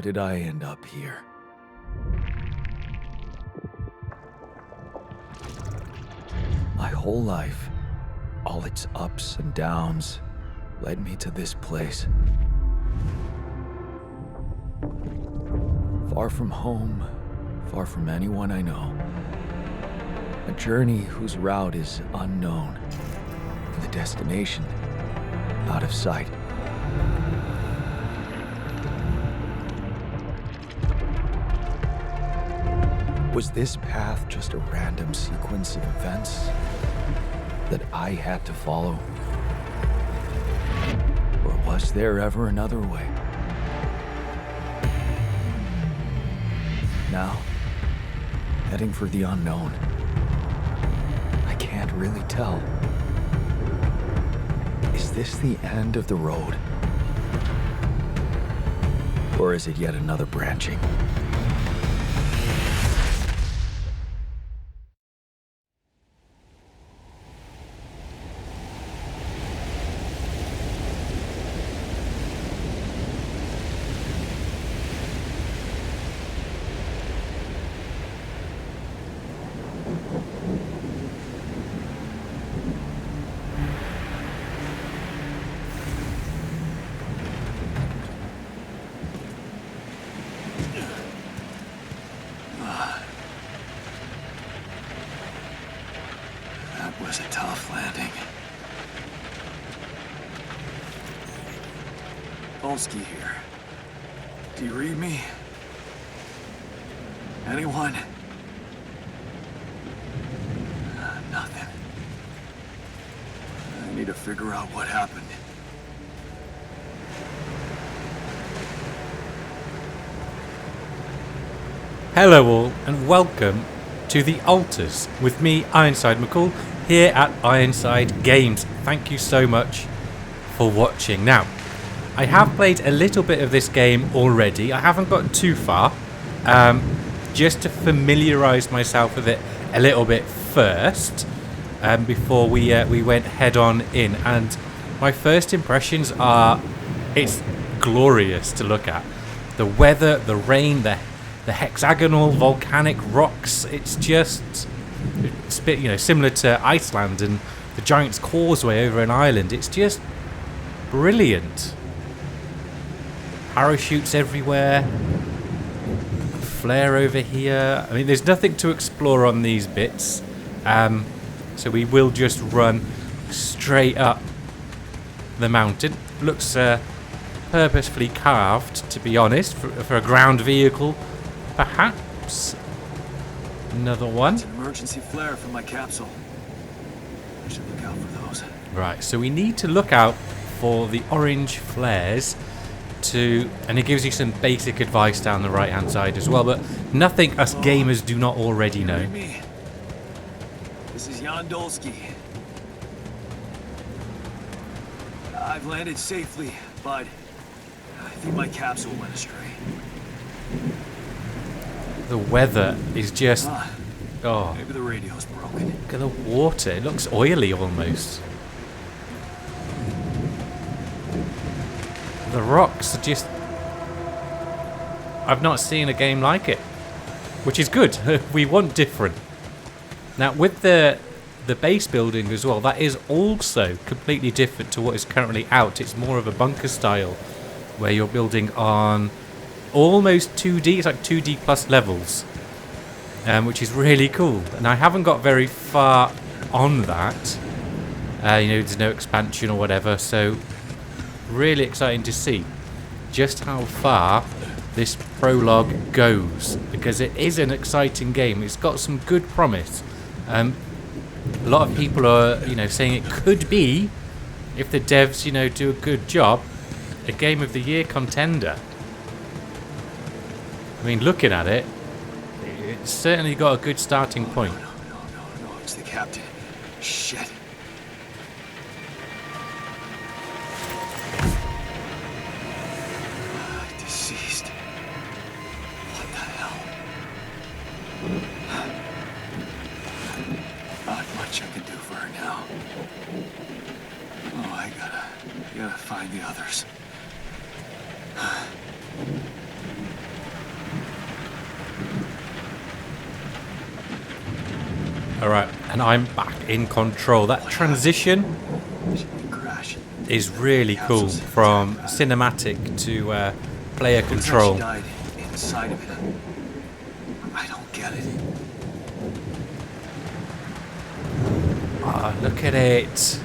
did I end up here? My whole life, all its ups and downs, led me to this place. Far from home, far from anyone I know. A journey whose route is unknown, and the destination out of sight. Was this path just a random sequence of events that I had to follow? Or was there ever another way? Now, heading for the unknown. I can't really tell. Is this the end of the road? Or is it yet another branching? That was a tough landing. Polsky here. Do you read me? Anyone? Nothing. I need to figure out what happened. Hello all, and welcome to The Altars with me, Ironside McCall, here at Ironside Games. Thank you so much for watching. Now, I have played a little bit of this game already. I haven't got too far, just to familiarise myself with it a little bit first, before we went head on in. And my first impressions are, it's glorious to look at. The weather, the rain, the hexagonal volcanic rocks. It's just, similar to Iceland and the Giant's Causeway over in Ireland. It's just brilliant. Parachutes everywhere. Flare over here. I mean, there's nothing to explore on these bits. So we will just run straight up the mountain. Looks purposefully carved, to be honest, for a ground vehicle. Perhaps. Another one. It's an emergency flare from my capsule. I should look out for those. Right, so we need to look out for the orange flares and it gives you some basic advice down the right hand side as well, but nothing us gamers do not already know. This is Jan Dolsky. I've landed safely, but I think my capsule went astray. The weather is just... Maybe the radio's broken. Look at the water. It looks oily almost. The rocks are just... I've not seen a game like it, which is good. We want different. Now, with the base building as well, that is also completely different to what is currently out. It's more of a bunker style, where you're building on almost 2D. It's like 2D plus levels, which is really cool. And I haven't got very far on that. There's no expansion or whatever, so really exciting to see just how far this prologue goes, because it is an exciting game. It's got some good promise. A lot of people are, saying it could be, if the devs, do a good job, a Game of the Year contender. I mean, looking at it, it's certainly got a good starting point. No, it's the captain. Shit. Deceased. What the hell? Not much I can do for her now. Oh, I gotta find the others. All right, and I'm back in control. That transition Crash. is really cool from cinematic to player control. She died inside of it. I don't get it. Ah, look at it.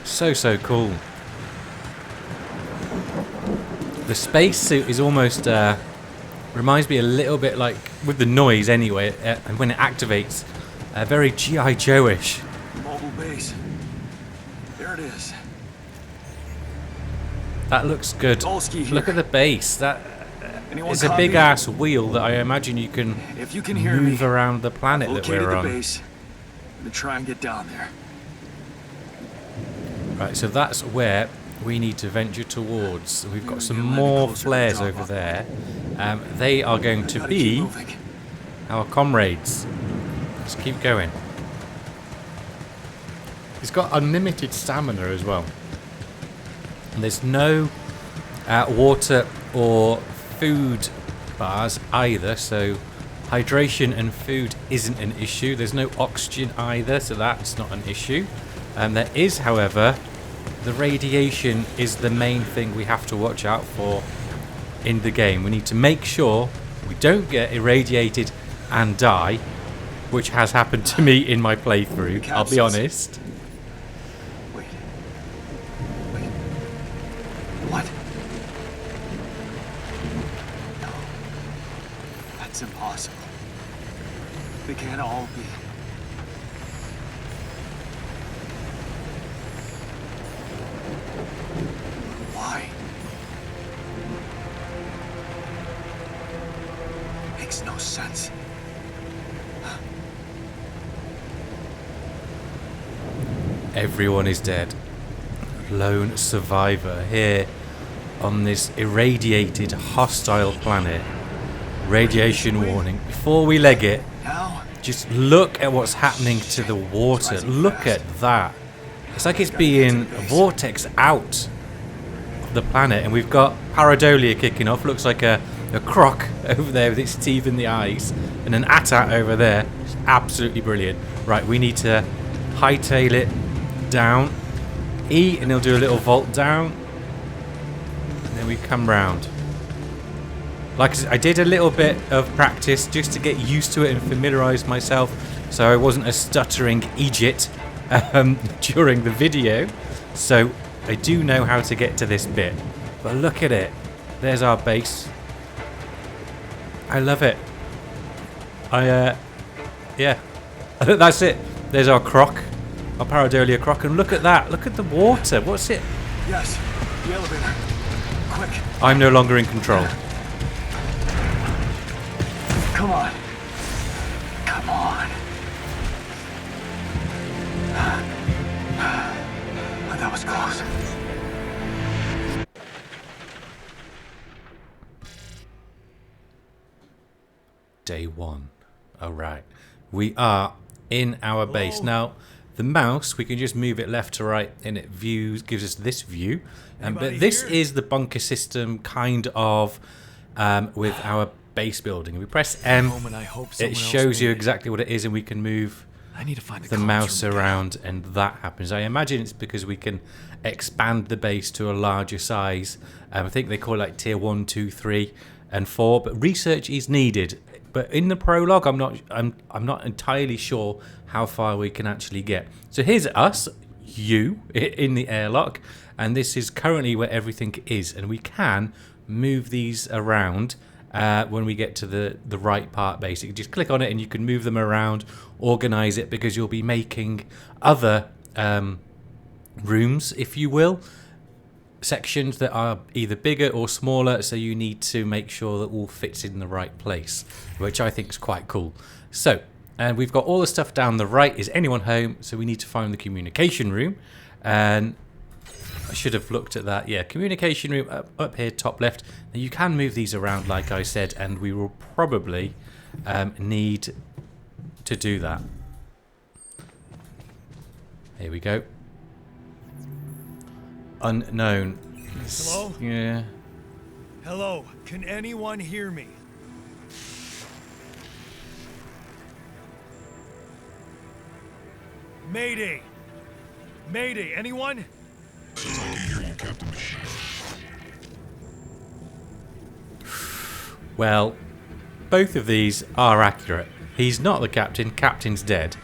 So cool. The spacesuit is almost reminds me a little bit like, with the noise anyway, and when it activates, very G.I. Joe-ish. Mobile base. There it is. That looks good. Dolsky here. Look at the base. That Anyone is a copy? big ass wheel that I imagine you can If you can hear move me, around the planet that located we're the on. base. I'm gonna try and get down there. Right, so that's where we need to venture towards. We've got some You'll land more closer to flares drop over off. there. They are going to Gotta keep be moving. our comrades. Let's keep going. He's got unlimited stamina as well. And there's no water or food bars either, so hydration and food isn't an issue. There's no oxygen either, so that's not an issue. There is, however, the radiation is the main thing we have to watch out for in the game. We need to make sure we don't get irradiated and die, which has happened to me in my playthrough, I'll be Capsules. honest. Wait. What? No. That's impossible. They can't all be. Why? Makes no sense. Everyone is dead. Lone survivor here on this irradiated, hostile planet. Radiation warning. Before we leg it, Now? just look at what's happening to the water. Look at that. It's like it's being vortex out of the planet, and we've got pareidolia kicking off. Looks like a croc over there with its teeth in the eyes, and an AT-AT over there. It's absolutely brilliant. Right, we need to hightail it down. E, and he'll do a little vault down. And then we come round. Like I said, I did a little bit of practice just to get used to it and familiarise myself, so I wasn't a stuttering idiot during the video. So I do know how to get to this bit. But look at it. There's our base. I love it. Yeah. That's it. There's our croc. Our pareidolia croc. And look at that. Look at the water. What's it? Yes. The elevator. Quick. I'm no longer in control. Come on. Come on. That was close. Day one. Alright. We are in our base. Now, the mouse, we can just move it left to right and it gives us this view. But this is the bunker system kind of with our base building. We press M, it shows you exactly what it is, and we can move I need to find the mouse around and that happens. I imagine it's because we can expand the base to a larger size. I think they call it like tier 1, 2, 3 and 4, but research is needed. But in the prologue, I'm not entirely sure how far we can actually get. So here's us, you, in the airlock, and this is currently where everything is, and we can move these around when we get to the right part. Basically, just click on it and you can move them around, organize it, because you'll be making other rooms, if you will, sections that are either bigger or smaller, so you need to make sure that all fits in the right place, which I think is quite cool. So, and we've got all the stuff down the right. Is anyone home? So we need to find the communication room, and I should have looked at that. Yeah, communication room up here, top left. Now you can move these around, like I said, and we will probably need to do that. Here we go. Unknown. Hello? Yeah. Hello, can anyone hear me? Mayday! Mayday, anyone? Says I can hear you, Captain Machine. Well, both of these are accurate. He's not the captain. Captain's dead.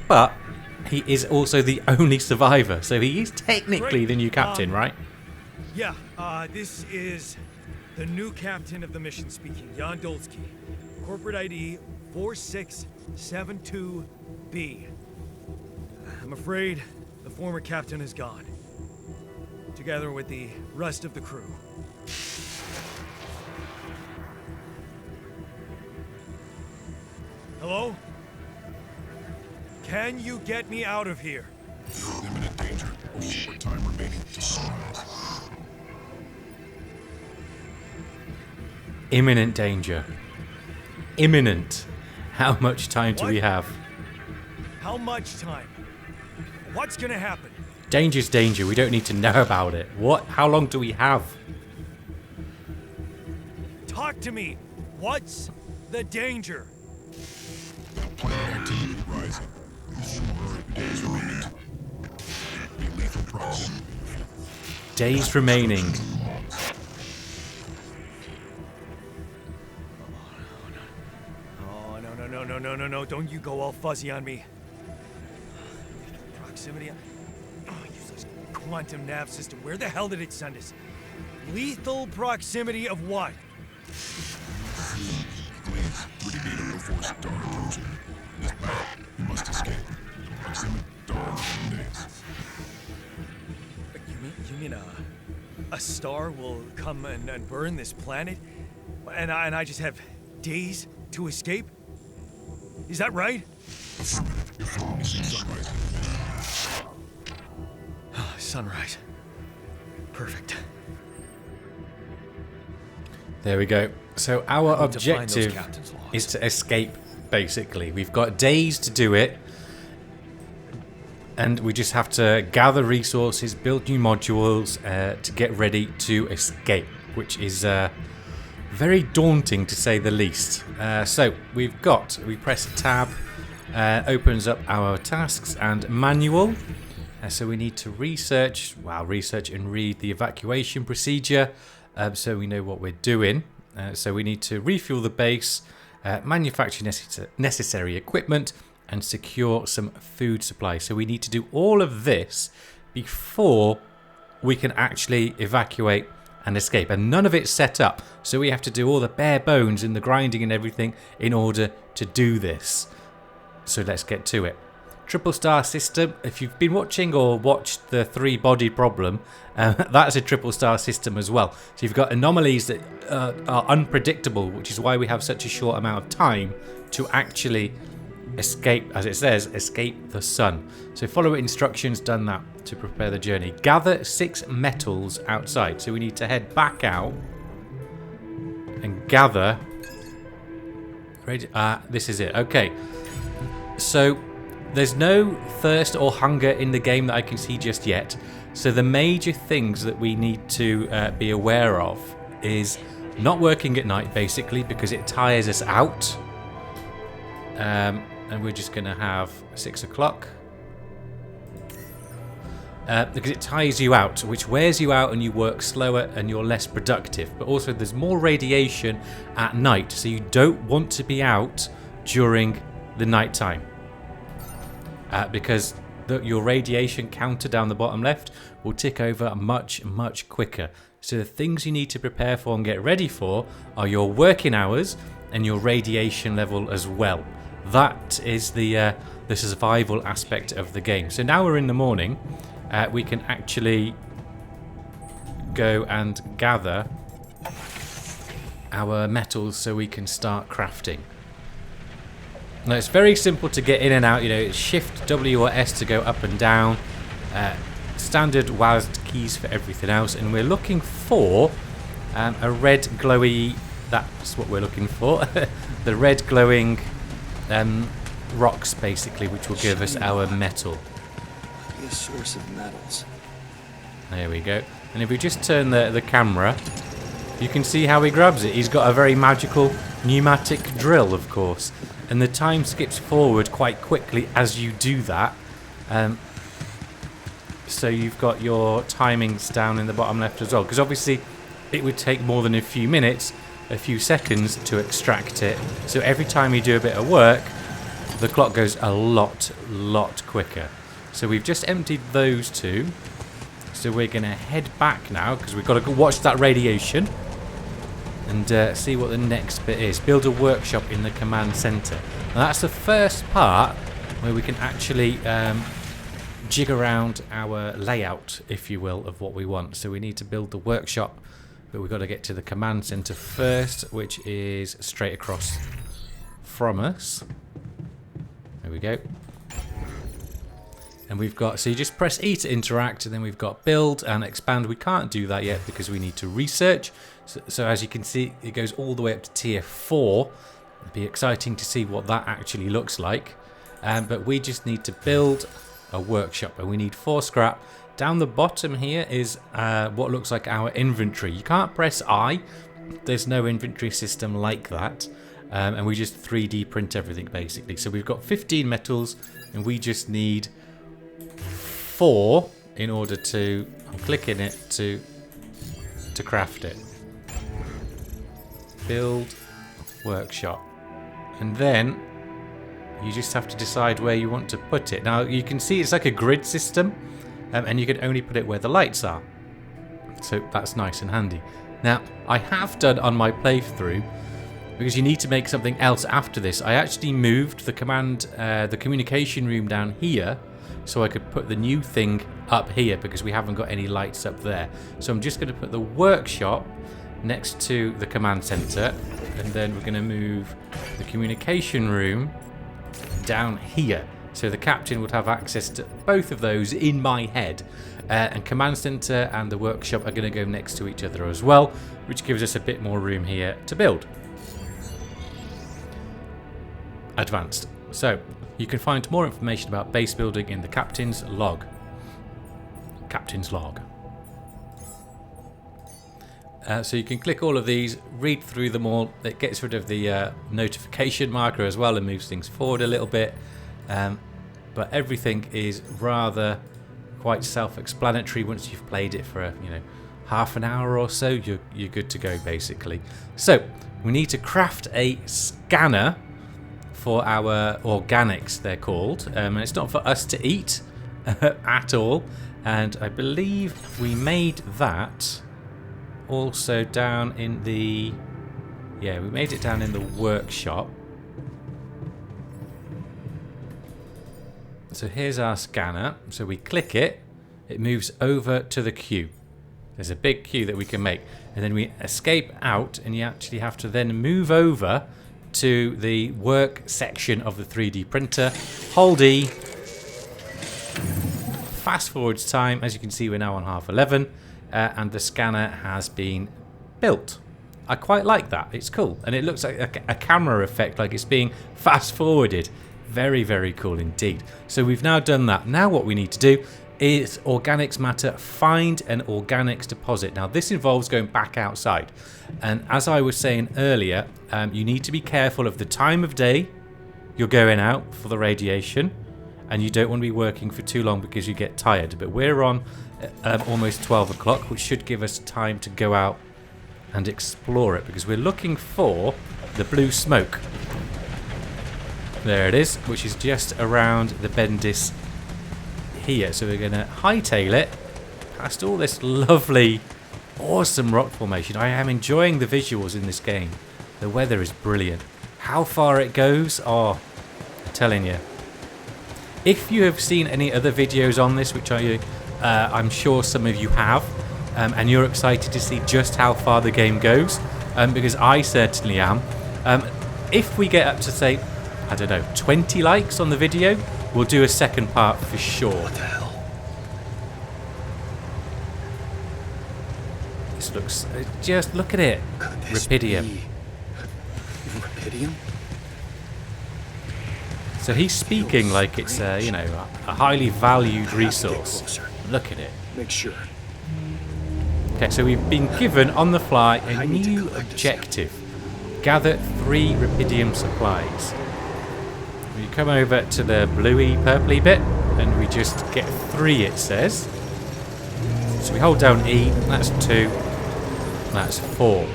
But he is also the only survivor, so he is technically Great. the new captain, right? Yeah, this is the new captain of the mission speaking, Jan Dolsky. Corporate ID 4672B. I'm afraid the former captain is gone, together with the rest of the crew. Hello? Can you get me out of here? You're in imminent danger. Only short time remaining to sunrise. Imminent danger. Imminent. How much time do we What? have? How much time? What's gonna happen? Danger's danger. We don't need to know about it. What? How long do we have? Talk to me. What's the danger? Planet activity rising. With 4 days remaining. Be lethal proximity. Days remaining. Oh, no. Don't you go all fuzzy on me. Proximity. Oh, useless quantum nav system. Where the hell did it send us? Lethal proximity of what? Please, Renegade before star approaching. This battle, you must escape. Proximity dawn days. You mean a star will come and burn this planet? And I just have days to escape? Is that right? Affirmative. Your phone is in sunrise. Sunrise. Perfect. There we go. So our I need to find those objective captain's logs. is to escape, basically. We've got days to do it. And we just have to gather resources, build new modules to get ready to escape, which is very daunting to say the least. So we press tab, opens up our tasks and manual. So we need to research and read the evacuation procedure so we know what we're doing. So we need to refuel the base, manufacture necessary equipment, and secure some food supply. So we need to do all of this before we can actually evacuate and escape. And none of it's set up. So we have to do all the bare bones and the grinding and everything in order to do this. So let's get to it. Triple star system. If you've been watching or watched the 3-body problem, that's a triple star system as well. So you've got anomalies that are unpredictable, which is why we have such a short amount of time to actually escape, as it says, escape the sun. So follow instructions, done that to prepare the journey. Gather 6 metals outside. So we need to head back out and gather. Ready? This is it. Okay. So there's no thirst or hunger in the game that I can see just yet. So the major things that we need to be aware of is not working at night, basically, because it tires us out. And we're just going to have 6 o'clock. Because it tires you out, which wears you out and you work slower and you're less productive. But also there's more radiation at night, so you don't want to be out during the night time. Because your radiation counter down the bottom left will tick over much, much quicker. So the things you need to prepare for and get ready for are your working hours and your radiation level as well. That is the survival aspect of the game. So now we're in the morning. We can actually go and gather our metals so we can start crafting. Now it's very simple to get in and out. You know, it's Shift W or S to go up and down. Standard WASD keys for everything else, and we're looking for a red glowy. That's what we're looking for. The red glowing rocks, basically, which will give us our metal. Be a source of metals. There we go. And if we just turn the camera, you can see how he grabs it. He's got a very magical pneumatic drill, of course. And the time skips forward quite quickly as you do that. So you've got your timings down in the bottom left as well, because obviously it would take more than a few minutes, a few seconds to extract it. So every time you do a bit of work, the clock goes a lot quicker. So we've just emptied those two. So we're going to head back now, because we've got to go watch that radiation and see what the next bit is. Build a workshop in the command center. Now that's the first part where we can actually jig around our layout, if you will, of what we want. So we need to build the workshop, but we've got to get to the command center first, which is straight across from us. There we go. And we've got, so you just press E to interact, and then we've got build and expand. We can't do that yet because we need to research. So as you can see, it goes all the way up to tier 4. It'd be exciting to see what that actually looks like. But we just need to build a workshop, and we need 4 scrap. Down the bottom here is what looks like our inventory. You can't press I. There's no inventory system like that. And we just 3D print everything basically. So we've got 15 metals, and we just need 4 in order to, I'm clicking it to craft it. Build workshop. And then you just have to decide where you want to put it. Now you can see it's like a grid system, and you can only put it where the lights are. So that's nice and handy. Now I have done on my playthrough, because you need to make something else after this, I actually moved the communication room down here, so I could put the new thing up here, because we haven't got any lights up there. So I'm just going to put the workshop next to the command center, and then we're going to move the communication room down here. So the captain would have access to both of those in my head. And command center and the workshop are going to go next to each other as well, which gives us a bit more room here to build. Advanced. So you can find more information about base building in the captain's log. Captain's log. So you can click all of these, read through them all. It gets rid of the notification marker as well and moves things forward a little bit. But everything is rather quite self-explanatory. Once you've played it for half an hour or so, you're good to go basically. So we need to craft a scanner for our organics, they're called, and it's not for us to eat at all. And I believe we made that also down in the, we made it down in the workshop. So here's our scanner. So we click it, it moves over to the queue. There's a big queue that we can make, and then we escape out, and you actually have to then move over to the work section of the 3D printer. Hold E. Fast forwards time. As you can see, we're now on 11:30, and the scanner has been built. I quite like that. It's cool, and it looks like a camera effect, like it's being fast forwarded. Very, very cool indeed. So we've now done that. Now what we need to do is organics matter, find an organics deposit. Now this involves going back outside, and as I was saying earlier, you need to be careful of the time of day you're going out for the radiation, and you don't want to be working for too long because you get tired. But we're on almost 12 o'clock, which should give us time to go out and explore it, because we're looking for the blue smoke. There it is, which is just around the Bendis here. So we're going to hightail it past all this lovely, awesome rock formation. I am enjoying the visuals in this game. The weather is brilliant. How far it goes, I'm telling you. If you have seen any other videos on this, which I'm sure some of you have, and you're excited to see just how far the game goes, because I certainly am. If we get up to, say, I don't know, 20 likes on the video, we'll do a second part for sure. What the hell? This looks, just look at it. Could this Rapidium. be Rapidium? So he's speaking like it's a highly valued Get resource. closer. Look at it. Make sure. Okay, so we've been given on the fly a I need to new collect this. objective. Gather 3 Rapidium supplies. We come over to the bluey, purpley bit. and we just get 3, it says. So we hold down E, that's 2, that's 4.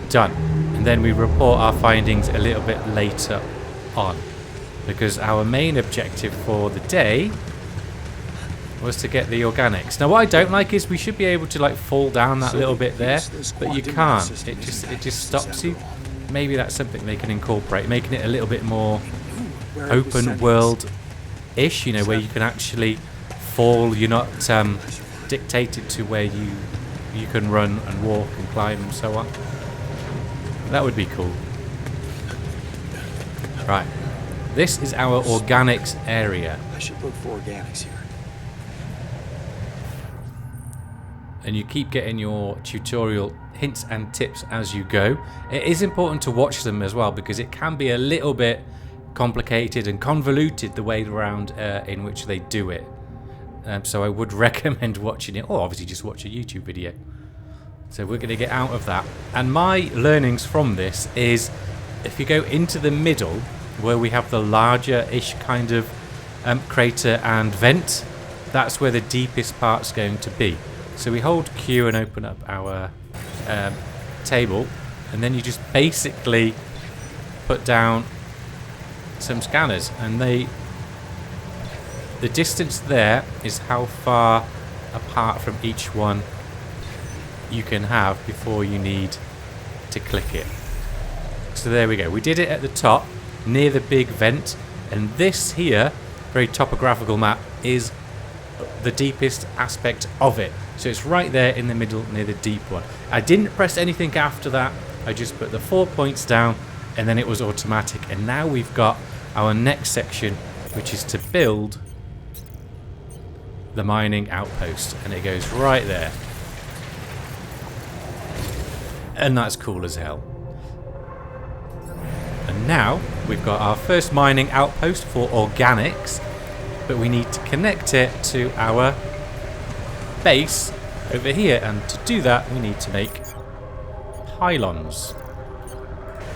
Done. And then we report our findings a little bit later on, because our main objective for the day was to get the organics. Now what I don't like is we should be able to like fall down that little bit there, but you can't. It just stops you. Maybe that's something they can incorporate, making it a little bit more open world-ish, you know, where you can actually fall. You're not dictated to where you can run and walk and climb and so on. That would be cool. Right. This is our organics area. I should look for organics here. And you keep getting your tutorial hints and tips as you go. It is important to watch them as well, because it can be a little bit complicated and convoluted the way around in which they do it. So I would recommend watching it, or obviously just watch a YouTube video. So we're going to get out of that. And my learnings from this is, if you go into the middle, where we have the larger-ish kind of crater and vent, that's where the deepest part's going to be. So we hold Q and open up our table, and then you just basically put down some scanners, and the distance there is how far apart from each one you can have before you need to click it. So there we go. We did it at the top near the big vent, and this here, very topographical map, is the deepest aspect of it. So it's right there in the middle near the deep one. I didn't press anything after that. I just put the 4 points down, and then it was automatic. And now we've got our next section, which is to build the mining outpost, and it goes right there. And that's cool as hell. And now we've got our first mining outpost for organics, but we need to connect it to our base over here, and to do that we need to make pylons,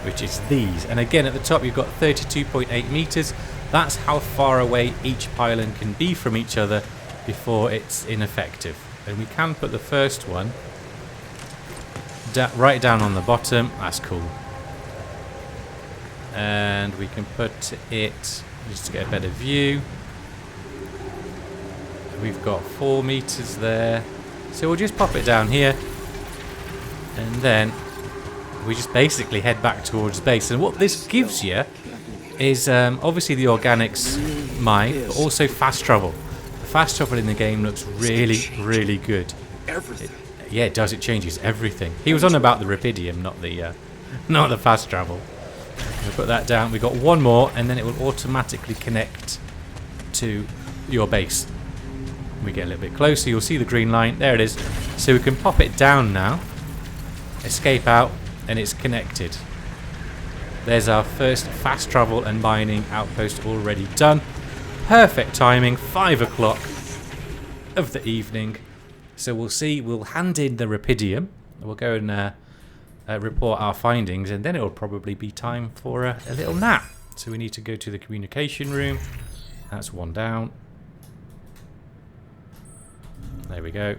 which is these. And again, at the top you've got 32.8 meters. That's how far away each pylon can be from each other before it's ineffective. And we can put the first one right down on the bottom. That's cool. And we can put it, just to get a better view, we've got 4 meters there, so we'll just pop it down here, and then we just basically head back towards base. And what this gives you is obviously the organics mine, but also fast travel. The fast travel in the game looks really, really good. Yeah, it does. It changes everything. He was on about the Rapidium, not the fast travel. We'll put that down. We've got one more, and then it will automatically connect to your base. We get a little bit closer, you'll see the green line. There it is. So we can pop it down now, escape out, and it's connected. There's our first fast travel and mining outpost already done. Perfect timing, 5 o'clock of the evening. So we'll see, we'll hand in the Rapidium. We'll go and report our findings, and then it'll probably be time for a little nap. So we need to go to the communication room. That's one down. There we go.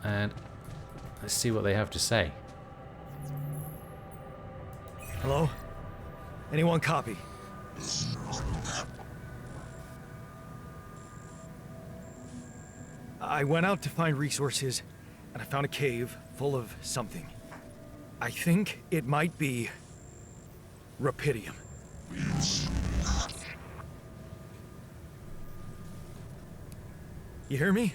And let's see what they have to say. Hello? Anyone copy? I went out to find resources, and I found a cave full of something. I think it might be Rapidium. You hear me?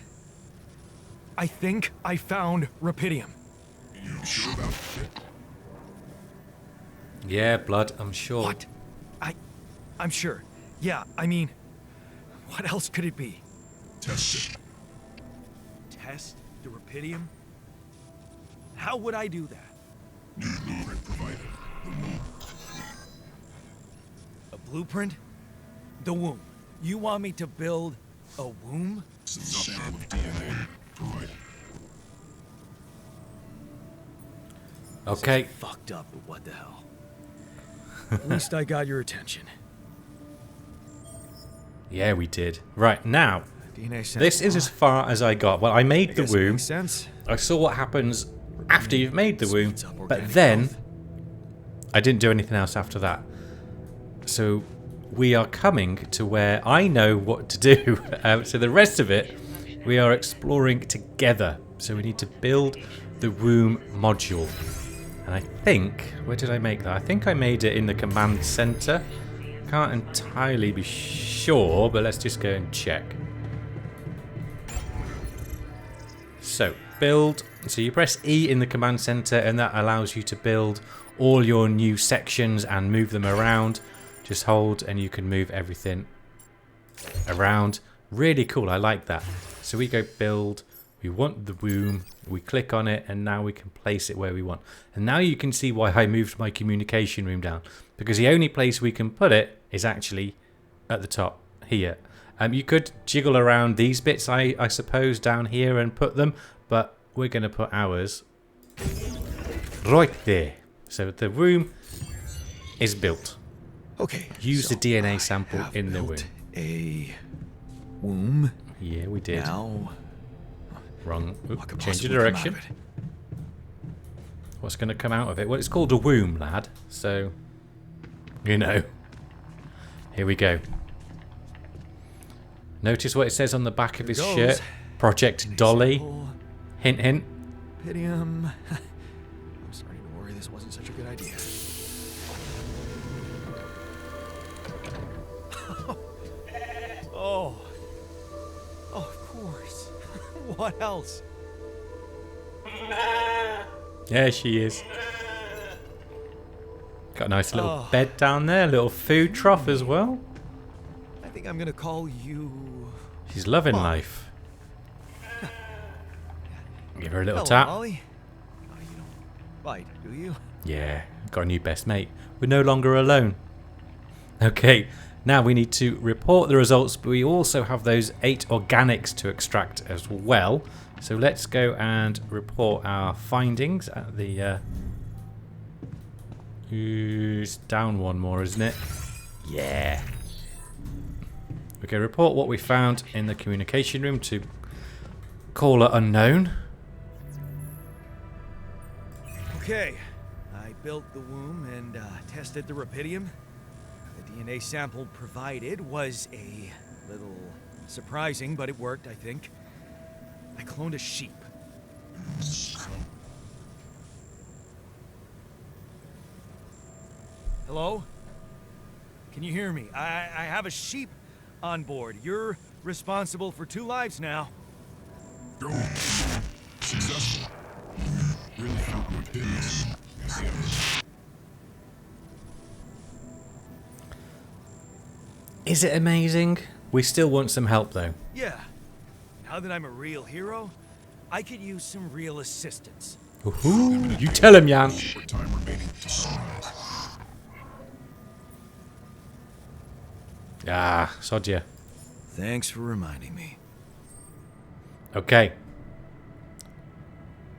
I think I found Rapidium. You sure about it? Yeah, blood, I'm sure. What? I'm sure. Yeah, I mean, what else could it be? Test it. Test the Rapidium? How would I do that? New blueprint provided. The womb. A blueprint? The womb. You want me to build a womb? Some sample of DNA provided. Okay. Fucked up, but what the hell? At least I got your attention. Yeah, we did. Right, now, DNA sample. this is as far as I got. Well, I made the Guess it womb. makes sense. I saw what happens after you've made the womb, Speeds up but organic then growth. I didn't do anything else after that. So we are coming to where I know what to do. So the rest of it, we are exploring together. So we need to build the womb module. And I think, where did I make that? I think I made it in the command center. Can't entirely be sure, but let's just go and check. So, build. So you press E in the command center and that allows you to build all your new sections and move them around. Just hold and you can move everything around. Really cool, I like that. So we go build, we want the womb, we click on it and now we can place it where we want. And now you can see why I moved my communication room down. Because the only place we can put it is actually at the top here. You could jiggle around these bits, I suppose, down here and put them, but we're going to put ours right there. So the room is built. Okay. Use so the DNA I sample have in the built womb. A womb. Yeah, we did. Now, Wrong. what Oop, could change the possibly come out direction. of it? What's going to come out of it? Well, it's called a womb, lad. So, you know. Here we go. Notice what it says on the back of his goes. shirt. Project Dolly. Sample, Hint, hint. Pydium. I'm starting to worry this wasn't such a good idea. Oh, of course. What else? There she is. Got a nice little Oh. bed down there. Little food trough as well. I think I'm gonna call you. She's loving Molly. life. Give her a little Hello, tap. Molly. Oh, you don't bite, do you? Yeah, got a new best mate. We're no longer alone. Okay, now we need to report the results, but we also have those 8 organics to extract as well. So let's go and report our findings at the... it's down one more, isn't it? Yeah. Okay, report what we found in the communication room to caller unknown. Okay, I built the womb and tested the rapidium. The DNA sample provided was a little surprising, but it worked, I think. I cloned a sheep. Hello? Can you hear me? I have a sheep on board. You're responsible for 2 lives now. Go. Successful. Really found what hit us. As the evidence. Is it amazing? We still want some help though. Yeah. Now that I'm a real hero, I could use some real assistance. Ooh, you tell him, Jan. What time remaining to sunrise? Ah, sod ya. Thanks for reminding me. Okay.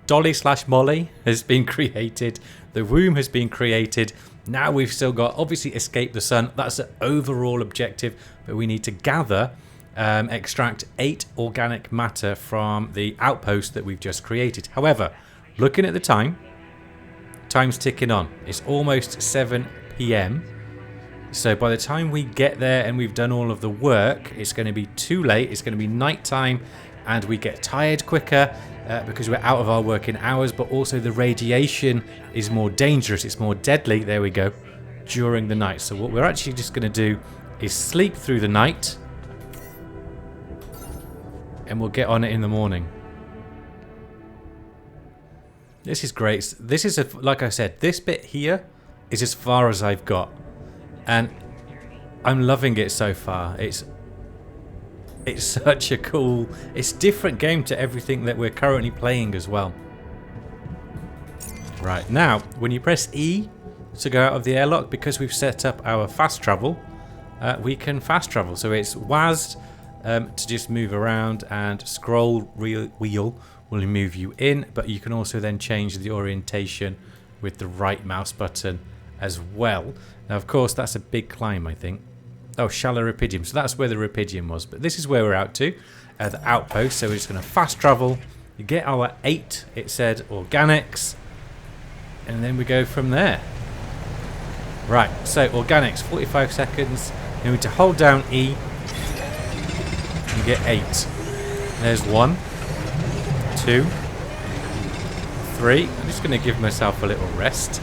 Dolly / Molly has been created. The womb has been created. Now we've still got, obviously, escape the sun. That's the overall objective. But we need to gather, extract 8 organic matter from the outpost that we've just created. However, looking at the time, time's ticking on. It's almost 7 p.m. So by the time we get there and we've done all of the work, it's going to be too late. It's going to be night time and we get tired quicker because we're out of our working hours, but also the radiation is more dangerous. It's more deadly, there we go, during the night. So what we're actually just going to do is sleep through the night and we'll get on it in the morning. This is great. This is, like I said, this bit here is as far as I've got. And I'm loving it so far. It's such a cool, it's a different game to everything that we're currently playing as well. Right, now, when you press E to go out of the airlock, because we've set up our fast travel, we can fast travel. So it's WASD to just move around, and scroll wheel will move you in, but you can also then change the orientation with the right mouse button as well. Now, of course, that's a big climb, I think. Oh, shallow Rapidium. So that's where the Rapidium was. But this is where we're out to. The outpost. So we're just going to fast travel. You get our 8, it said, organics. And then we go from there. Right, so organics, 45 seconds. You need to hold down E. You get 8. There's 1, 2, 3. I'm just going to give myself a little rest.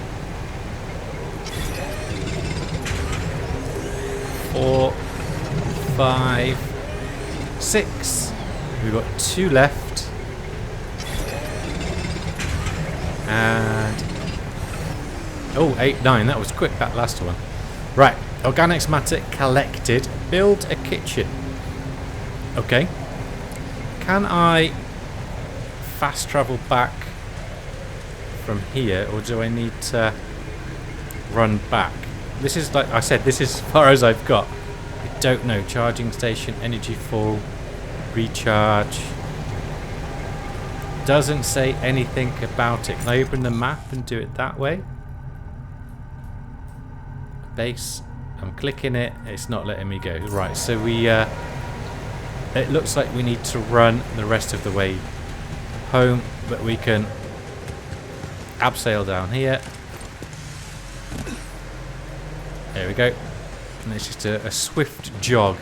4, 5, 6. We've got 2 left. And... oh, 8, 9. That was quick, that last one. Right. Organics matter collected. Build a kitchen. Okay. Can I fast travel back from here, or do I need to run back? This is, like I said, this is as far as I've got. I don't know. Charging station, energy full, recharge. Doesn't say anything about it. Can I open the map and do it that way? Base. I'm clicking it. It's not letting me go. Right, so we... it looks like we need to run the rest of the way home, but we can abseil down here. There we go. And it's just a swift jog.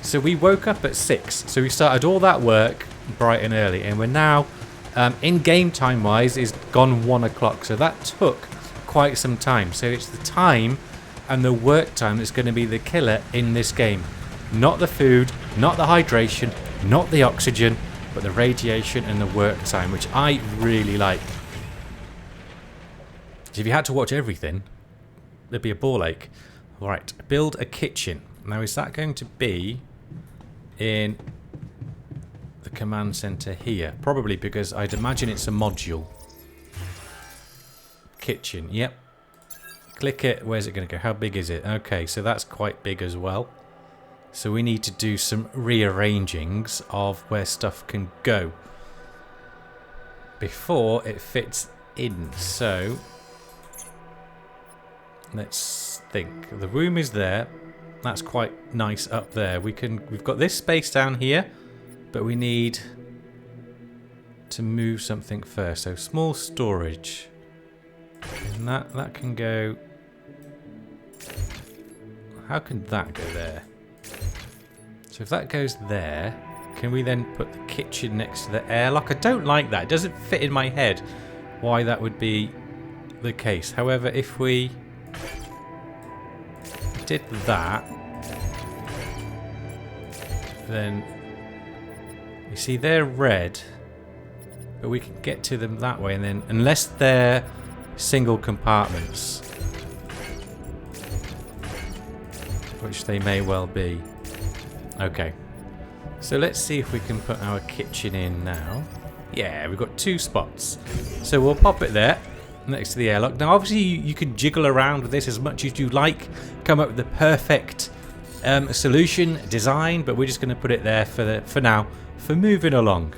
So we woke up at 6. So we started all that work bright and early, and we're now, in game time wise, is gone 1 o'clock. So that took quite some time. So it's the time and the work time that's going to be the killer in this game. Not the food, not the hydration, not the oxygen, but the radiation and the work time, which I really like. So if you had to watch everything, there'd be a ball ache. Right, build a kitchen. Now, is that going to be in the command center here? Probably, because I'd imagine it's a module. Kitchen, yep. Click it. Where's it going to go? How big is it? Okay, so that's quite big as well. So we need to do some rearrangings of where stuff can go before it fits in. So let's think. The room is there. That's quite nice up there. We've got this space down here, but we need to move something first. So small storage. And that can go. How can that go there? So if that goes there, can we then put the kitchen next to the airlock? I don't like that. It doesn't fit in my head why that would be the case. However, if we did that, then you see they're red, but we can get to them that way, and then unless they're single compartments, which they may well be. Okay, so let's see if we can put our kitchen in now. Yeah, we've got 2 spots, so we'll pop it there next to the airlock. Now obviously you can jiggle around with this as much as you like, come up with the perfect solution design, but we're just going to put it there for now, for moving along.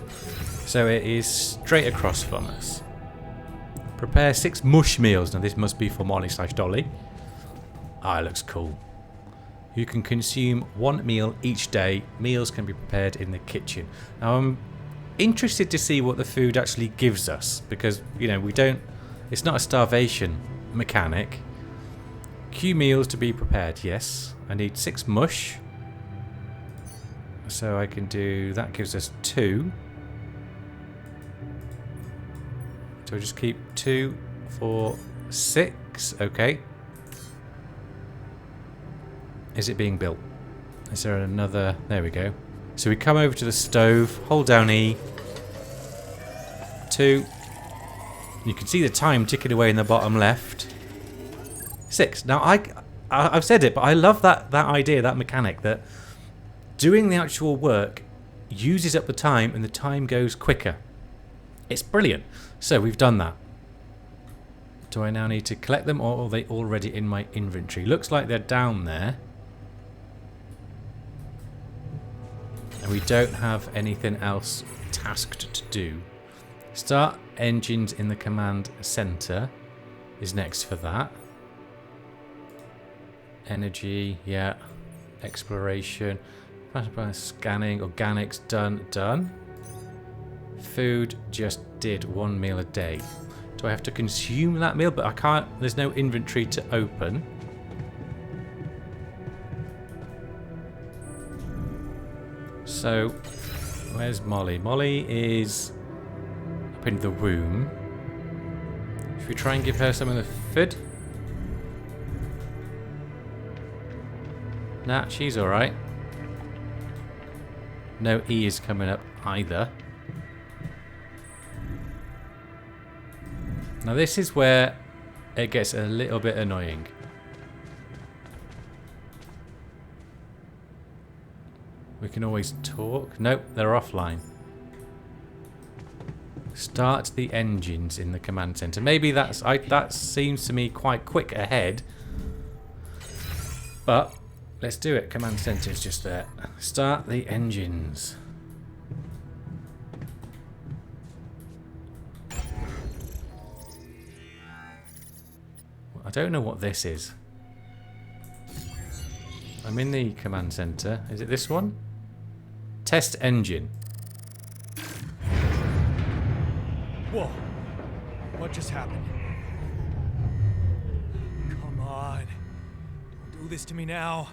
So it is straight across from us. Prepare 6 mush meals. Now this must be for Molly/Dolly. Ah, it looks cool. You can consume 1 meal each day. Meals can be prepared in the kitchen. Now I'm interested to see what the food actually gives us, because you know it's not a starvation mechanic. Q meals to be prepared. Yes, I need 6 mush, so I can do that. Gives us 2. So I just keep 2, 4, 6. Okay. Is it being built? Is there another? There we go. So we come over to the stove, hold down E. 2. You can see the time ticking away in the bottom left. 6. Now I've said it, but I love that idea, that mechanic, that doing the actual work uses up the time and the time goes quicker. It's brilliant. So we've done that. Do I now need to collect them, or are they already in my inventory? Looks like they're down there. And we don't have anything else tasked to do. Start engines in the command center is next for that. Energy, yeah. Exploration. Scanning. Organics. Done. Food just did 1 meal a day. Do I have to consume that meal? But I can't. There's no inventory to open. So, where's Molly? Molly is up in the womb. Should we try and give her some of the food? Nah, she's alright. No E is coming up either. Now this is where it gets a little bit annoying. We can always talk. Nope, they're offline. Start the engines in the command center. Maybe that seems to me quite quick ahead. But let's do it. Command center is just there. Start the engines. I don't know what this is. I'm in the command center. Is it this one? Test engine. Whoa. What just happened? Come on. Don't do this to me now.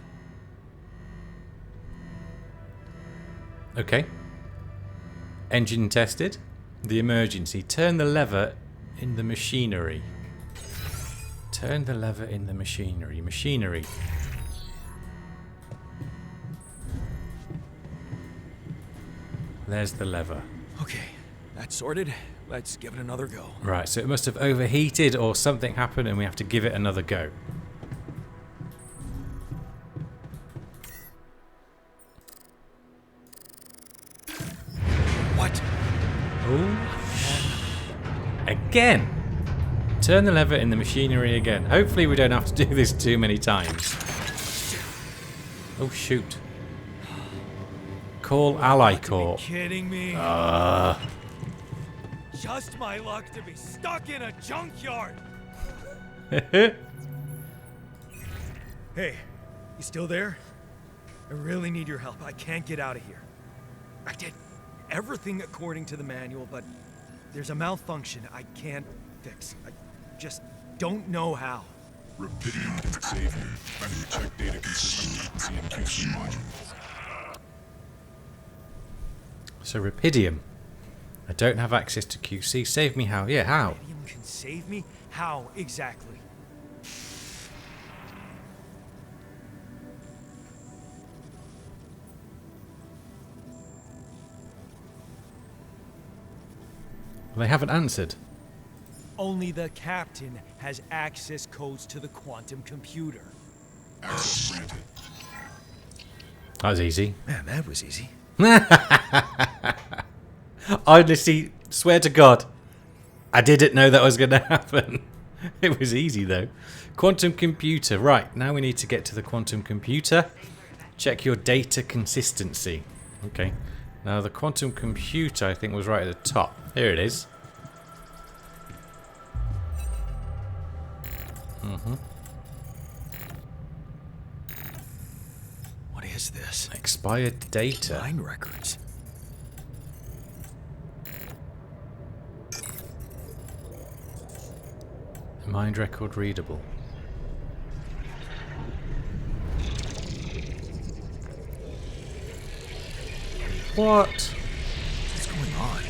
Okay. Engine tested. The emergency. Turn the lever in the machinery. Turn the lever in the machinery. Machinery. There's the lever. Okay, that's sorted. Let's give it another go. Right, so it must have overheated or something happened and we have to give it another go. What? Oh. Again. Turn the lever in the machinery again. Hopefully we don't have to do this too many times. Oh, shoot. Call Ally Corps. Are you kidding me? Just my luck to be stuck in a junkyard. Hey, you still there? I really need your help. I can't get out of here. I did everything according to the manual, but there's a malfunction I can't fix. I just don't know how. Rapidium can save you. Find your check data consistent with CMQC module. So Rapidium. I don't have access to QC. Save me how? Yeah, how? Rapidium can save me? How exactly? They haven't answered. Only the captain has access codes to the quantum computer. Access granted. That was easy. Man, that was easy. I honestly swear to God, I didn't know that was going to happen. It was easy though. Quantum computer. Right, now we need to get to the quantum computer. Check your data consistency. Okay. Now the quantum computer I think was right at the top. Here it is. What is this? Expired data. Mine records. Mind record readable. What? What's going on?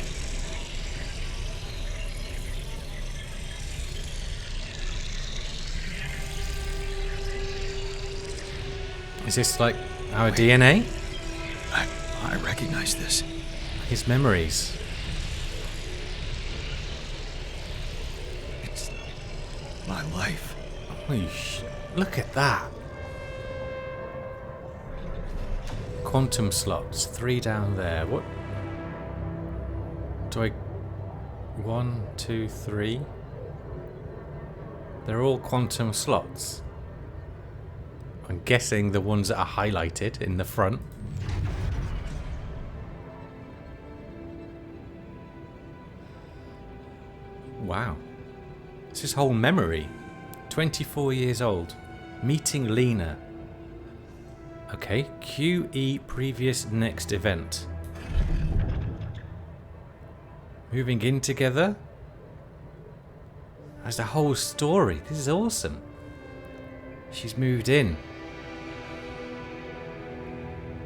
Is this like our DNA? I recognize this. His memories. It's my life. Holy look at that. Quantum slots. 3 down there. What? Do I... 1, 2, 3. They're all quantum slots. I'm guessing the ones that are highlighted in the front. Wow. It's his whole memory. 24 years old. Meeting Lena. Okay, QE previous next event. Moving in together. That's the whole story. This is awesome. She's moved in.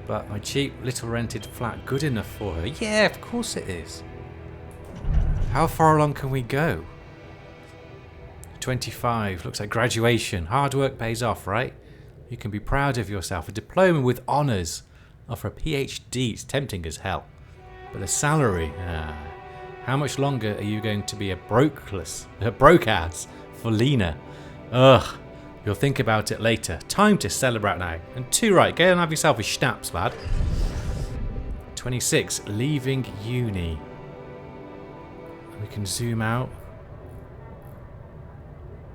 But my cheap little rented flat good enough for her? Yeah, of course it is. How far along can we go? 25. Looks like graduation. Hard work pays off, right? You can be proud of yourself. A diploma with honours. Offer a PhD. It's tempting as hell. But the salary... how much longer are you going to be a broke ass for Lena? Ugh. You'll think about it later. Time to celebrate now. And 2 right. Go and have yourself a schnapps, lad. 26. Leaving uni. We can zoom out.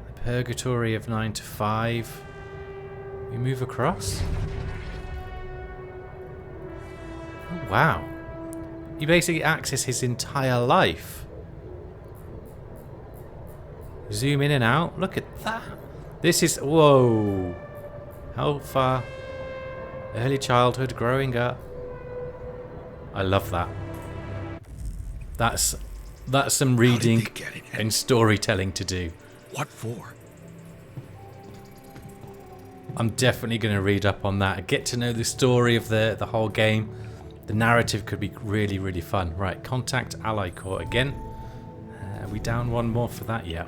The purgatory of 9 to 5. We move across. Oh, wow. You basically access his entire life. Zoom in and out. Look at that. This is... Whoa. How far? Early childhood, growing up. I love that. That's some reading and storytelling to do. What for? I'm definitely going to read up on that. Get to know the story of the whole game. The narrative could be really, really fun. Right, contact Ally Corps again. Are we down one more for that yet?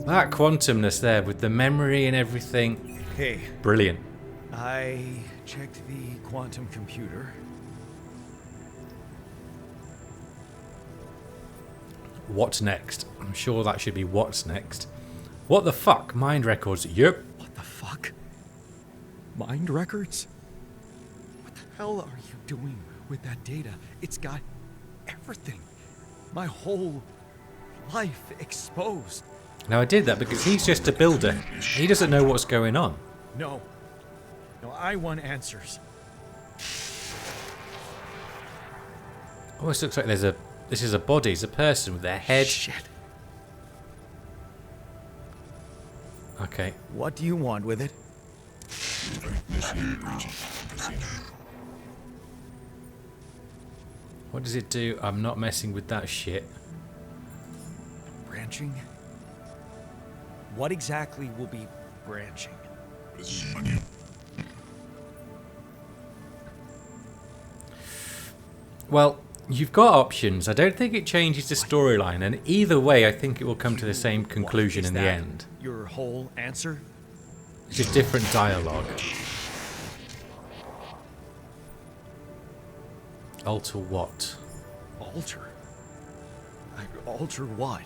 That quantumness there with the memory and everything. Hey, Brilliant. I checked the quantum computer. What's next? I'm sure that should be what's next. What the fuck? Mind records. Yep. What the fuck? Mind records? What the hell are you doing with that data? It's got everything. My whole life exposed. Now I did that because he's just a builder. He doesn't know what's going on. No. No, I want answers. Almost looks like this is a body. It's a person with their head. Shit. Okay. What do you want with it? What does it do? I'm not messing with that shit. Branching? What exactly will be branching? Well, you've got options. I don't think it changes the storyline, and either way, I think it will come to the same conclusion in the end. Your whole answer? It's just different dialogue. Alter what? Alter? Alter what?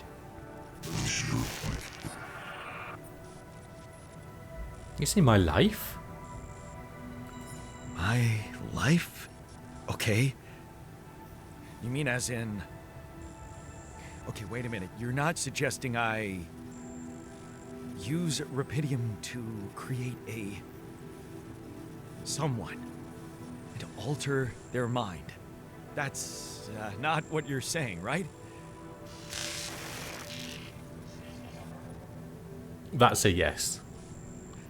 You see my life? My life? Okay. You mean as in... Okay, wait a minute. You're not suggesting I... use Rapidium to create a... someone. And to alter their mind. That's not what you're saying, right? That's a yes.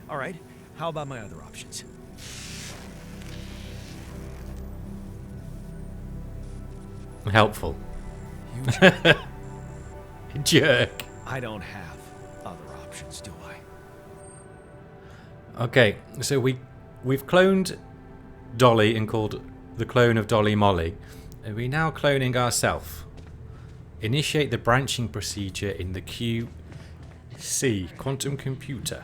All right. How about my other options? Helpful. You Jerk. I don't have other options, do I? Okay, so we've cloned Dolly and called the clone of Dolly Molly. And we're now cloning ourselves. Initiate the branching procedure in the QC, quantum computer.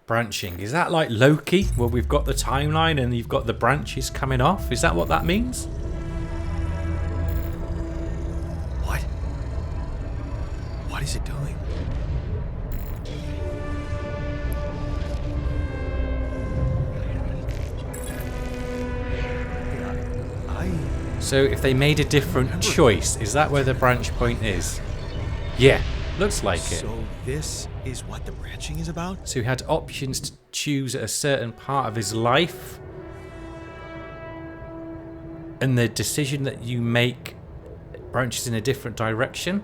Branching. Is that like Loki, where we've got the timeline and you've got the branches coming off? Is that what that means? What? What is it doing? So if they made a different choice, is that where the branch point is? Yeah, looks like it. So this is what the branching is about? So he had options to choose at a certain part of his life. and the decision that you make branches in a different direction.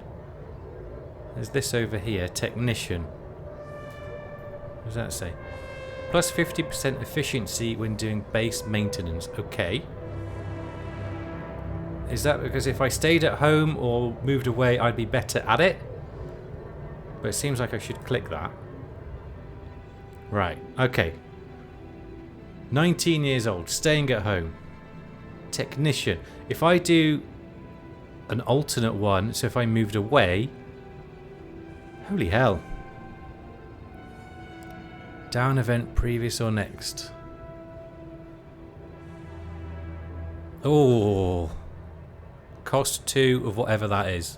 There's this over here, technician. What does that say? Plus 50% efficiency when doing base maintenance. Okay. Is that because if I stayed at home or moved away, I'd be better at it? But it seems like I should click that. Right, okay. 19 years old, staying at home. Technician. If I do an alternate one, so if I moved away... Holy hell. Down event previous or next. Oh. Cost 2 of whatever that is.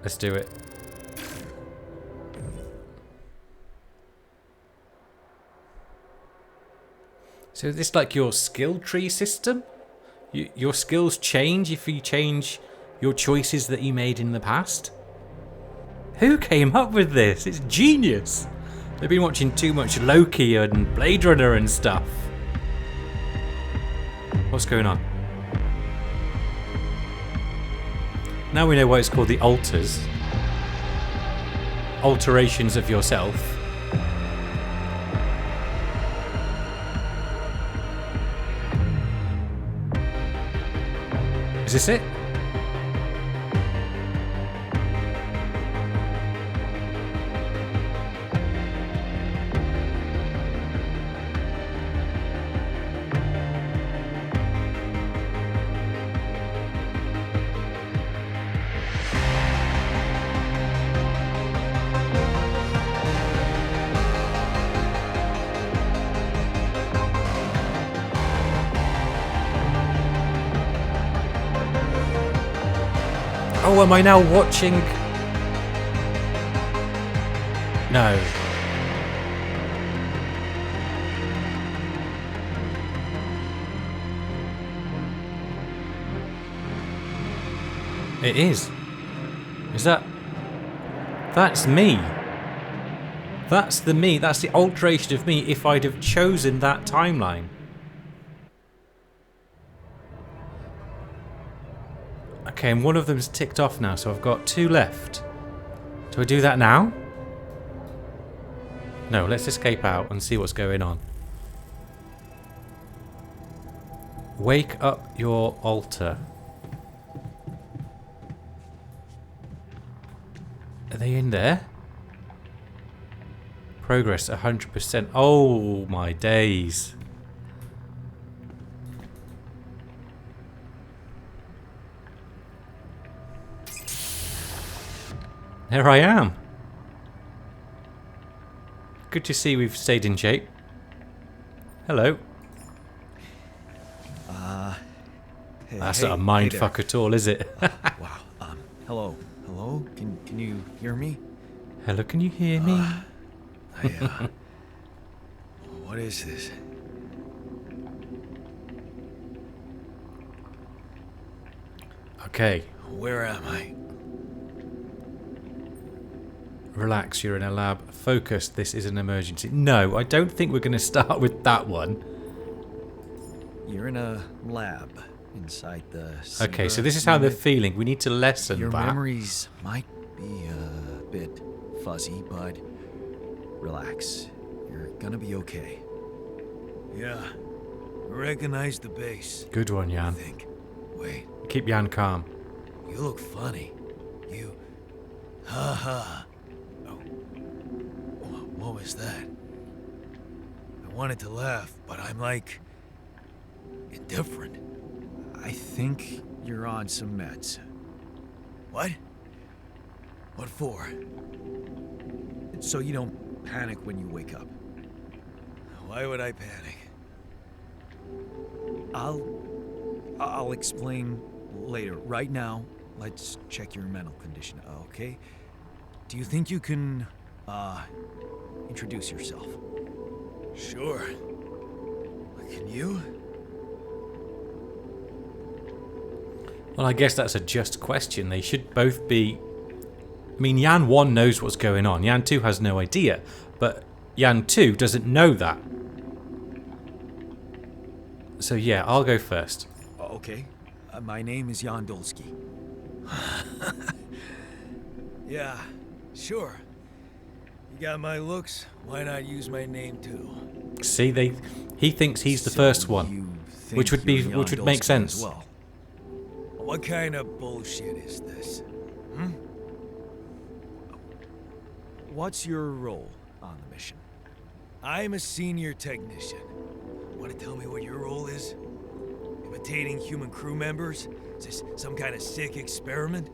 Let's do it. So is this like your skill tree system? Your skills change if you change your choices that you made in the past? Who came up with this? It's genius. They've been watching too much Loki and Blade Runner and stuff. What's going on? Now we know why it's called the alters. Alterations of yourself. Is this it? Oh, am I now watching? No. It is. Is that... That's me. That's the me. That's the alteration of me if I'd have chosen that timeline. Okay, and one of them's ticked off now, so I've got 2 left. Do I do that now? No, let's escape out and see what's going on. Wake up your altar. Are they in there? Progress 100%. Oh my days. There I am. Good to see we've stayed in shape. Hello. That's not a mindfuck at all, is it? Wow. Hello. Hello? Can you hear me? Hello, can you hear me? What is this? Okay. Where am I? Relax, you're in a lab. Focus, this is an emergency. No, I don't think we're going to start with that one. You're in a lab inside the... Okay, so this is how they're feeling. We need to lessen Your that. memories might be a bit fuzzy, but relax. You're gonna be okay. Yeah, I recognize the base. Good one, I Jan. think. Wait, Keep Jan calm. you look funny. You... Ha. Oh. What was that? I wanted to laugh, but I'm like... indifferent. I think you're on some meds. What? What for? So you don't panic when you wake up. Why would I panic? I'll explain later. Right now, let's check your mental condition, okay? Do you think you can, introduce yourself? Sure. Can you? Well, I guess that's a just question. They should both be... I mean, Jan 1 knows what's going on. Jan 2 has no idea. But Jan 2 doesn't know that. So yeah, I'll go first. Okay. My name is Jan Dolsky. Yeah, sure. You got my looks. Why not use my name too? See, he thinks he's the first one, You think which would you're make Jan Dolsky as sense. well. What kind of bullshit is this? What's your role on the mission? I'm a senior technician. Want to tell me what your role is? Imitating human crew members? Is this some kind of sick experiment?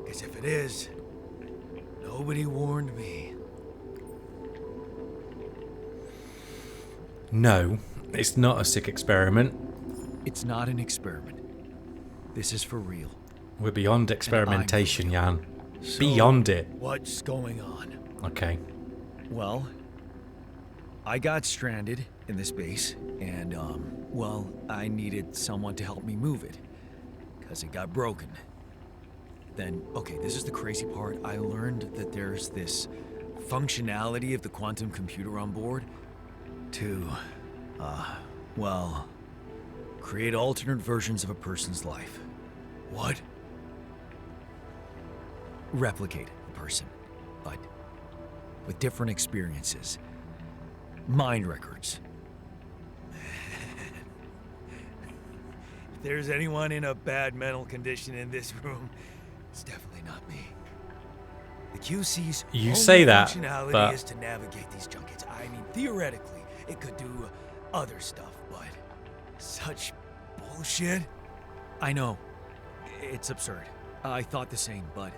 Because if it is, nobody warned me. No, it's not a sick experiment. It's not an experiment. This is for real. We're beyond experimentation, Jan. So, Beyond it. What's going on? Okay. Well, I got stranded in this base, and, well, I needed someone to help me move it. Because it got broken. Then, okay, this is the crazy part. I learned that there's this functionality of the quantum computer on board to, well, create alternate versions of a person's life. What? Replicate a person, but with different experiences. Mind records. If there's anyone in a bad mental condition in this room, it's definitely not me. The QC's You only say that, functionality but- is to navigate these junkets. I mean, theoretically, it could do other stuff, but such bullshit. I know. It's absurd. I thought the same, but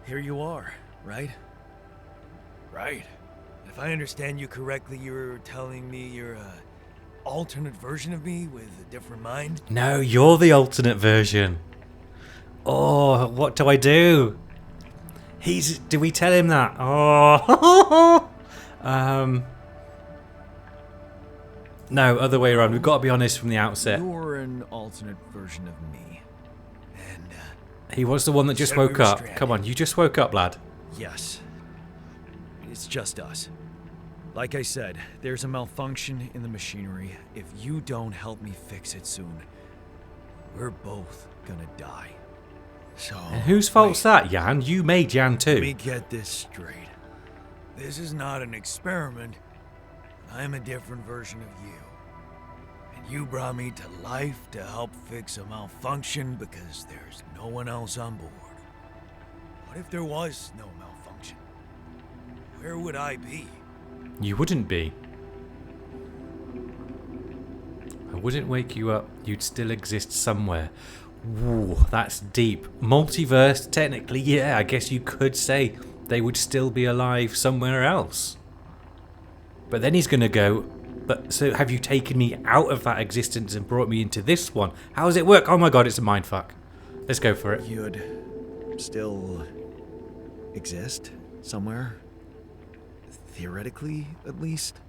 here you are, right? Right. If I understand you correctly, you're telling me you're a alternate version of me with a different mind? No, you're the alternate version. Oh, what do I do? Do we tell him that? Oh. No, other way around. We've got to be honest from the outset. You're an alternate version of me. And, He was the one that just Said we woke were up. stranded. Come on, you just woke up, lad. Yes. It's just us. Like I said, there's a malfunction in the machinery. If you don't help me fix it soon, we're both gonna die. so... And whose fault's that, Jan? You made Jan Let me too. get this straight. This is not an experiment. I'm a different version of you. And you brought me to life to help fix a malfunction because there's no one else on board. What if there was no malfunction? Where would I be? You wouldn't be. I wouldn't wake you up. You'd still exist somewhere. Ooh, that's deep. Multiverse, technically, yeah, I guess you could say they would still be alive somewhere else. But then he's going to go, but so have you taken me out of that existence and brought me into this one? How does it work? Oh my god, it's a mindfuck. Let's go for it. You'd still exist somewhere? Theoretically, at least?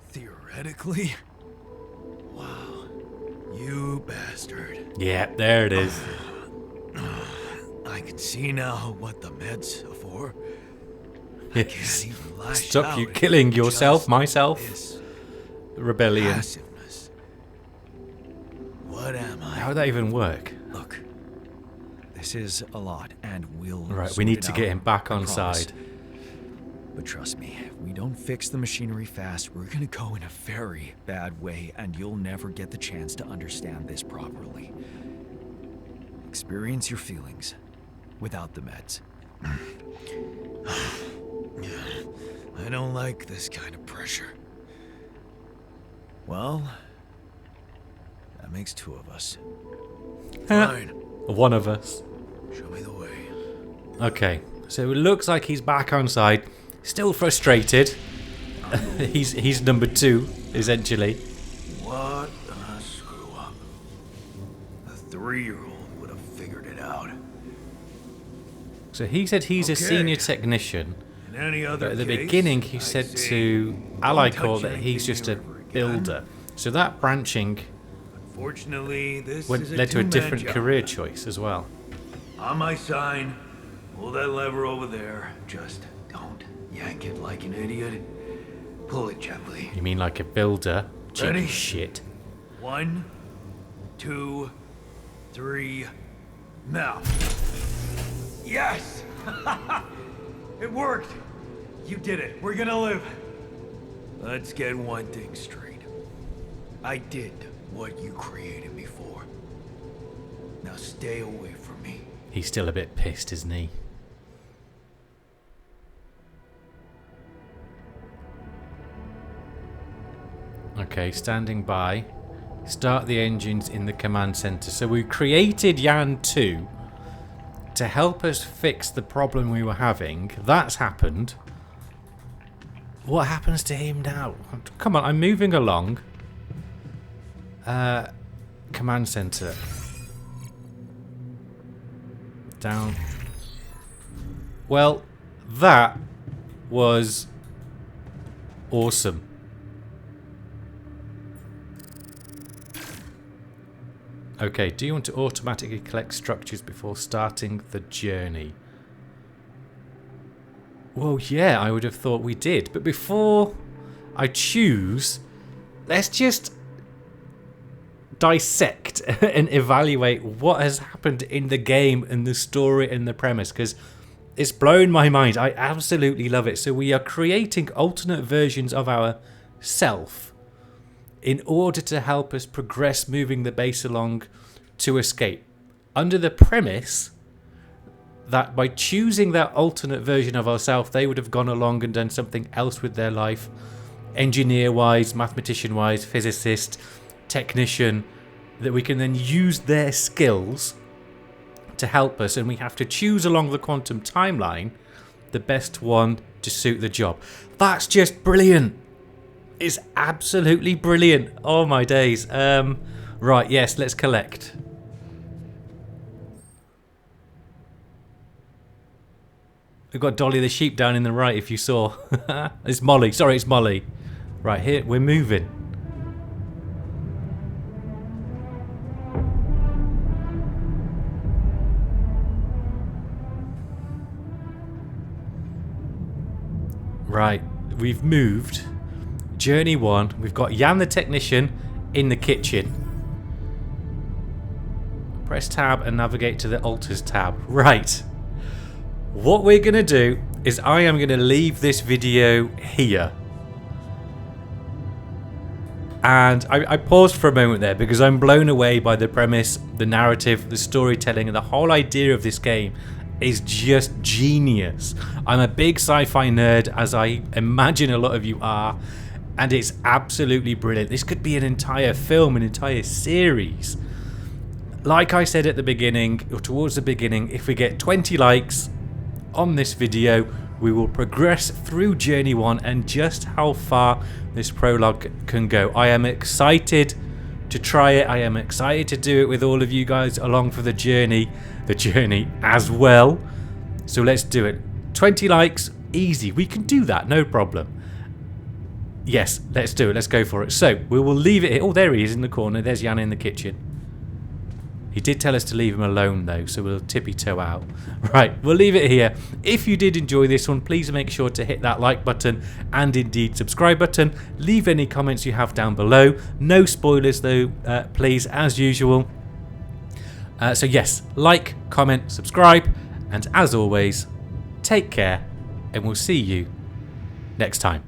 Theoretically? Wow. You bastard. Yeah, there it is. I can see now what the meds are for. Yes. Can't even lash Stop out you at killing just yourself, myself. This Rebellion. passiveness. What am I? How would that even work? Look, this is a lot, and we'll. Right, we sort need it to out, get him back I on promise. side. But trust me, if we don't fix the machinery fast, we're gonna go in a very bad way, and you'll never get the chance to understand this properly. Experience your feelings without the meds. I don't like this kind of pressure. Well, that makes two of us. Fine. One of us. Show me the way. Okay, so it looks like he's back on side. Still frustrated. he's number 2, essentially. What a screw up. A 3-year-old would have figured it out. So he said he's a Okay. senior technician. In any other But at the case, beginning, he I'd said say to don't Ally touch Corps that he's anything just a ever again. builder. So that branching Unfortunately, this is led to a two-man different job. career choice as well. On my sign, pull that lever over there. Just don't yank it like an idiot. Pull it gently. You mean like a builder? Cheeky Ready? shit. 1, 1, 2, 3, now. Yes! It worked! You did it. We're gonna live. Let's get one thing straight. I did what you created me for. Now stay away from me. He's still a bit pissed, isn't he? Okay, standing by. Start the engines in the command center. So we created Yan 2 to help us fix the problem we were having. That's happened. What happens to him now? Come on, I'm moving along. Command center. Down. Well, that was awesome. Okay, do you want to automatically collect structures before starting the journey? Well, yeah, I would have thought we did. But before I choose, let's just dissect and evaluate what has happened in the game and the story and the premise, because it's blown my mind. I absolutely love it. So we are creating alternate versions of ourself in order to help us progress moving the base along to escape, under the premise that by choosing that alternate version of ourselves, they would have gone along and done something else with their life, engineer-wise, mathematician-wise, physicist, technician, that we can then use their skills to help us, and we have to choose along the quantum timeline the best one to suit the job. That's just brilliant. It's absolutely brilliant. Oh my days. Right, yes, let's collect. We've got Dolly the sheep down in the right, if you saw. It's Molly. Sorry, it's Molly. Right, here, we're moving. Right, we've moved. Journey 1. We've got Yan the technician in the kitchen. Press tab and navigate to the altars tab. Right. What we're going to do is I am going to leave this video here. And I paused for a moment there because I'm blown away by the premise, the narrative, the storytelling, and the whole idea of this game is just genius. I'm a big sci-fi nerd, as I imagine a lot of you are, and it's absolutely brilliant. This could be an entire film, an entire series. Like I said at the beginning, or towards the beginning, if we get 20 likes on this video, we will progress through Journey 1 and just how far this prologue can go. I am excited to try it. I am excited to do it with all of you guys along for the journey as well. So let's do it. 20 likes, easy. We can do that, no problem. Yes, let's do it. Let's go for it. So we will leave it here. Oh, there he is in the corner. There's Yana in the kitchen. He did tell us to leave him alone though, so we'll tippy-toe out. Right, we'll leave it here. If you did enjoy this one, please make sure to hit that like button and indeed subscribe button. Leave any comments you have down below. No spoilers though, please, as usual. So yes, like, comment, subscribe, and as always, take care, and we'll see you next time.